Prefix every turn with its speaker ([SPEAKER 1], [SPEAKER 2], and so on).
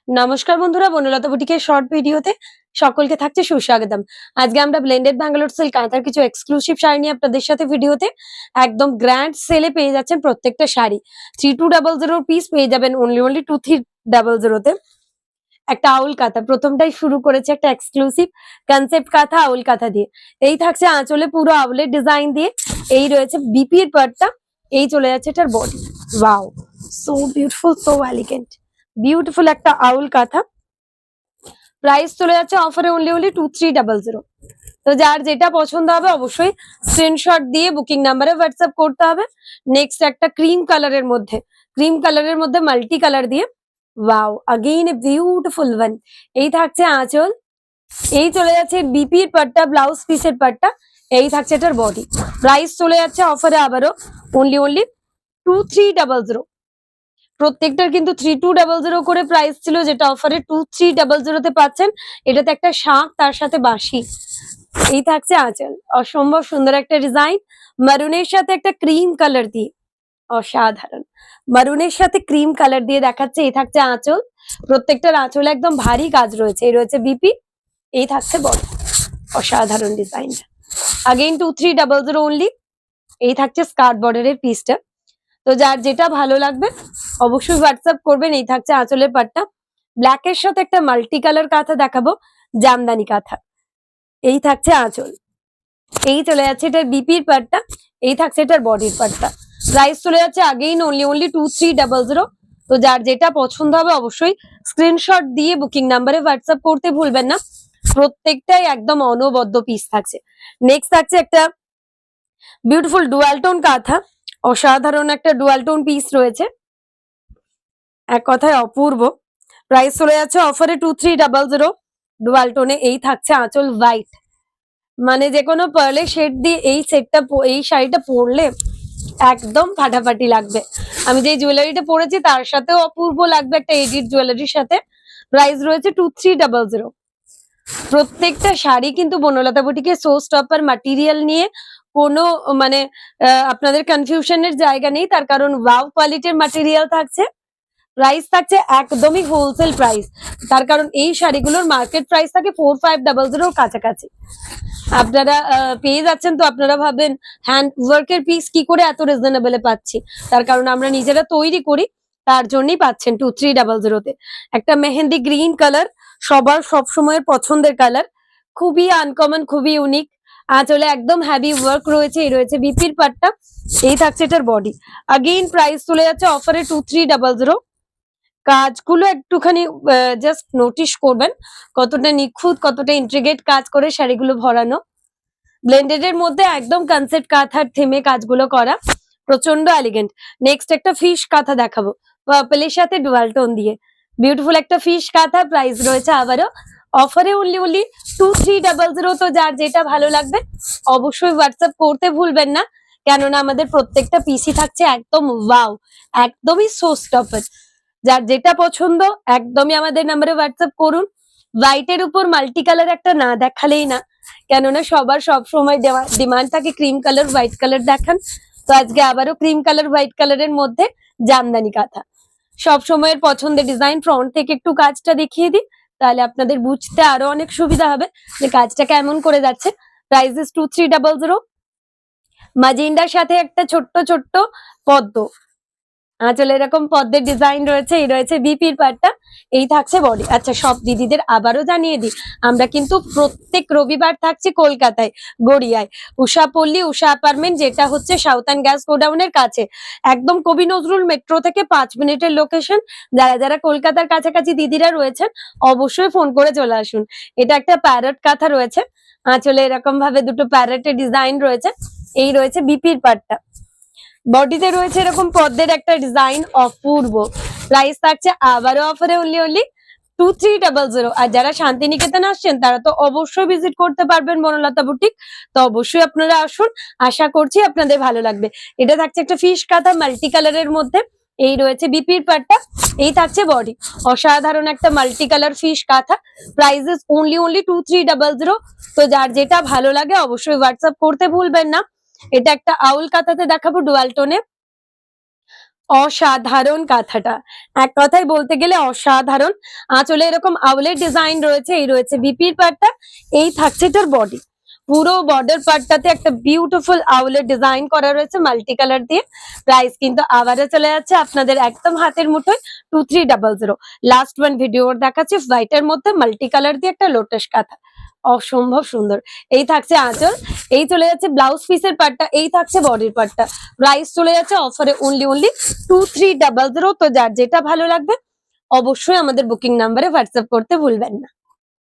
[SPEAKER 1] নমস্কার বন্ধুরা, বনলতা বুটিকের শর্ট ভিডিওতে সকলকে থাকছে সুস্বাগতম। আজকে আমরা ব্লেন্ডেড ব্যাঙ্গালোর সিল্ক কাঁথার কিছু এক্সক্লুসিভ শাড়ি নিয়ে আপনাদের সাথে ভিডিওতে একদম গ্র্যান্ড সেলে পেয়ে যাচ্ছেন প্রত্যেকটা শাড়ি। 3200 পিস পেয়ে যাবেন অনলি 2300 তে। একটা আউল কাঁথা প্রথমটাই শুরু করেছে একটা এক্সক্লুসিভ কনসেপ্ট কাঁথা আউল কাঁথা দিয়ে। এই থাকছে আঁচলে পুরো আউলের ডিজাইন দিয়ে। এই রয়েছে বিপির পার্টটা, এই চলে যাচ্ছে এটার body. Wow, so beautiful, so elegant, beautiful একটা আউল কাঁথা। প্রাইস চলে যাচ্ছে অফারে অনলি 2300। তো যার যেটা পছন্দ হবে অবশ্যই স্ক্রিনশট দিয়ে বুকিং নাম্বারে হোয়াটসঅ্যাপ করতে হবে। নেক্সট একটা ক্রিম কালারের মধ্যে মাল্টি কালার দিয়ে, wow, again a beautiful one. এই থাকছে আঁচল, এই চলে যাচ্ছে বিপির পাট্টা, ব্লাউজ পিসের পাট্টা, এই থাকছে এটার বডি। প্রাইস চলে যাচ্ছে অফারে আবারও অনলি 2300। প্রত্যেকটার কিন্তু 3200 করে প্রাইস ছিল, যেটা অফারে 2300 তে পাচ্ছেন। এটাতে একটা শাঁখ, তার সাথে বাঁশি। এই থাকছে আঁচল, অসম্ভব সুন্দর একটা ডিজাইন, মারুনের সাথে একটা ক্রিম কালার দিয়ে, অসাধারণ। মারুনের সাথে ক্রিম কালার দিয়ে দেখাচ্ছে। এই থাকছে আঁচল, প্রত্যেকটার আঁচলে একদম ভারী কাজ রয়েছে। এই রয়েছে বিপি, এই থাকছে বডি, অসাধারণ ডিজাইনটা। Again 2300 only. এই থাকছে স্কার্ট বর্ডারের পিসটা। তো যার যেটা ভালো লাগবে অবশ্যই হোয়াটসঅ্যাপ করবেন। এই থাকছে আঁচলের পাটটা, ব্ল্যাকের সাথে একটা মাল্টি কালার কাঁথা দেখাবো, জামদানি কাঁথা। এই থাকছে আঁচল, এই চলে যাচ্ছে এটার বিপির পাটটা, এই থাকছে এটার বডির পাটটা। প্রাইস চলে যাচ্ছে আগেইন অনলি 2300। তো যার যেটা পছন্দ হবে অবশ্যই স্ক্রিনশট দিয়ে বুকিং নাম্বারে হোয়াটসঅ্যাপ করতে ভুলবেন না। প্রত্যেকটাই একদম অনবদ্য পিস থাকছে। নেক্সট থাকছে একটা বিউটিফুল ডুয়াল টোন কাঁথা, অসাধারণ একটা ডুয়াল টোন পিস রয়েছে, এক কথায় অপূর্ব। প্রাইস চলে যাচ্ছে অফারে 2300 ডুয়াল টোনে। এই থাকছে আঁচল হোয়াইট, মানে যে কোনো পার্লের শেড দিয়ে এই শাড়িটা পরলে একদম ফাটাফাটি লাগবে। আমি যে জুয়েলারিটা পরেছি তার সাথেও অপূর্ব লাগবে, একটা এডিট জুয়েলারির সাথে। প্রাইস রয়েছে 2300। প্রত্যেকটা শাড়ি কিন্তু বনলতা বুটিকে সো স্টপার ম্যাটেরিয়াল নিয়ে কোনো মানে আপনাদের কনফিউশনের জায়গা নেই, তার কারণ ওয়াও কোয়ালিটির ম্যাটেরিয়াল থাকছে। প্রাইস থাকছে একদমই হোলসেল প্রাইস, তার কারণ এই শাড়িগুলোর মার্কেট প্রাইস থাকে 4500 কাছাকাছি। আপনারা পেয়ে যাচ্ছেন, তো আপনারা ভাবেন হ্যান্ড ওয়ার্কের পিস কি করে এত রিজনেবলে পাচ্ছি। তার কারণ আমরা নিজেরা তৈরি করি, তার জন্যই পাচ্ছেন 2300 তে। একটা মেহেন্দি গ্রিন কালার, সবার সবসময়ের পছন্দের কালার, খুবই আনকমন, খুবই ইউনিক। আঁচলে একদম হ্যাভি ওয়ার্ক রয়েছে। এই রয়েছে বিপির পাটটা, এই থাকছে এটার বডি। अगेन প্রাইস চলে যাচ্ছে অফারে 2300। কাজগুলো একটুখানি জাস্ট নোটিস করবেন কতটা নিখুঁত, কতটা ইন্ট্রিগেট কাজ করে শাড়িগুলো ভরানো। ব্লেন্ডেড এর মধ্যে একদম কনসেপ্ট কাঁথার থেমে কাজগুলো করা, প্রচন্ড এলিগেন্ট। নেক্সট একটা ফিশ কাঁথা দেখাবো, পার্পলের সাথে ডুয়াল টোন দিয়ে, বিউটিফুল একটা ফিশ কাঁথা। প্রাইস রয়েছে আবারও অফারে অনলি 2300। তো যার যেটা ভালো লাগবে অবশ্যই হোয়াটসঅ্যাপ করতে ভুলবেন না, কেননা আমাদের প্রত্যেকটা পিসি থাকছে একদম ওয়াও, একদমই সো স্টপার। যার যেটা পছন্দ একদমই আমাদের নাম্বারে হোয়াটসঅ্যাপ করুন। হোয়াইটের উপর মাল্টি কালার একটা না দেখালেই না, কেননা সবার সব সময় ডিমান্ড থাকে ক্রিম কালার হোয়াইট কালার দেখান। তো আজকে আবারও ক্রিম কালার হোয়াইট কালারের মধ্যে জামদানি কাঁথা। সব সময়ের পছন্দের ডিজাইন, ফ্রন্ট থেকে একটু কাজটা দেখিয়ে দিই, তাহলে আপনাদের বুঝতে আরো অনেক সুবিধা হবে যে কাজটা কেমন করে যাচ্ছে। Price is 2300। মাজেন্ডার সাথে একটা ছোট্ট ছোট্ট পদ্ম, আঁচলে এরকম পদ্মের ডিজাইন রয়েছে। এই রয়েছে বিপির পাটটা, এই থাকছে বডি। আচ্ছা, সব দিদিদের আবারও জানিয়ে দিই, আমরা কিন্তু প্রত্যেক রবিবার থাকছি কলকাতায়, গড়িয়ায়, উষাপল্লী উষা অ্যাপার্টমেন্ট, যেটা হচ্ছে সাউথার্ন গ্যাস গোডাউনের কাছে, একদম কবি নজরুল মেট্রো থেকে 5 মিনিটের লোকেশন। যারা যারা কলকাতার কাছাকাছি দিদিরা রয়েছেন অবশ্যই ফোন করে চলে আসুন। এটা একটা প্যারট কাঁথা রয়েছে, আঁচলে এরকম ভাবে দুটো প্যারটের ডিজাইন রয়েছে। এই রয়েছে বিপির পাটটা, বডিতে রয়েছে এরকম পদ্মের একটা ডিজাইন, অপূর্ব। প্রাইস থাকছে আবারও অফারে অনলি 2300। আর যারা শান্তিনিকেতন আসছেন তারা তো অবশ্যই ভিজিট করতে পারবেন বনলতা বুটিক, তো অবশ্যই আপনারা আসুন, আশা করছি আপনাদের ভালো লাগবে। এটা থাকছে একটা ফিশ কাঁথা মাল্টি কালারের মধ্যে, এই রয়েছে বিপির পাটটা, এই থাকছে বডি। অসাধারণ একটা মাল্টি কালার ফিশ কাঁথা। Prices only 2300। তো যার যেটা ভালো লাগে অবশ্যই হোয়াটসঅ্যাপ করতে ভুলবেন না। এটা একটা আউল কাঁথাতে দেখাবো ডুয়াল টোনে, অসাধারণ কাঁথাটা, এক কথায় বলতে গেলে অসাধারণ। আঁচলে এরকম আউলের ডিজাইন রয়েছে, এই রয়েছে বিপির পাটটা, এই থাকছে এটার বডি। পুরো বর্ডার পার্টটাতে একটা বিউটিফুল আউলের ডিজাইন করা রয়েছে মাল্টি কালার দিয়ে। প্রাইস কিন্তু আবারও চলে যাচ্ছে আপনাদের একদম হাতের মুঠোয় 2300। লাস্ট ওয়ান ভিডিও দেখাচ্ছি হোয়াইটের মধ্যে মাল্টি কালার দিয়ে একটা লোটাস কাঁথা, অসম্ভব সুন্দর। এই থাকছে আঁচল, এই চলে যাচ্ছে ব্লাউজ পিসের পার্টটা, এই থাকছে বডির পার্টটা। প্রাইস চলে যাচ্ছে অফারে অনলি 2300। তো যার যেটা ভালো লাগবে অবশ্যই আমাদের বুকিং নাম্বারে হোয়াটসঅ্যাপ করতে ভুলবেন না।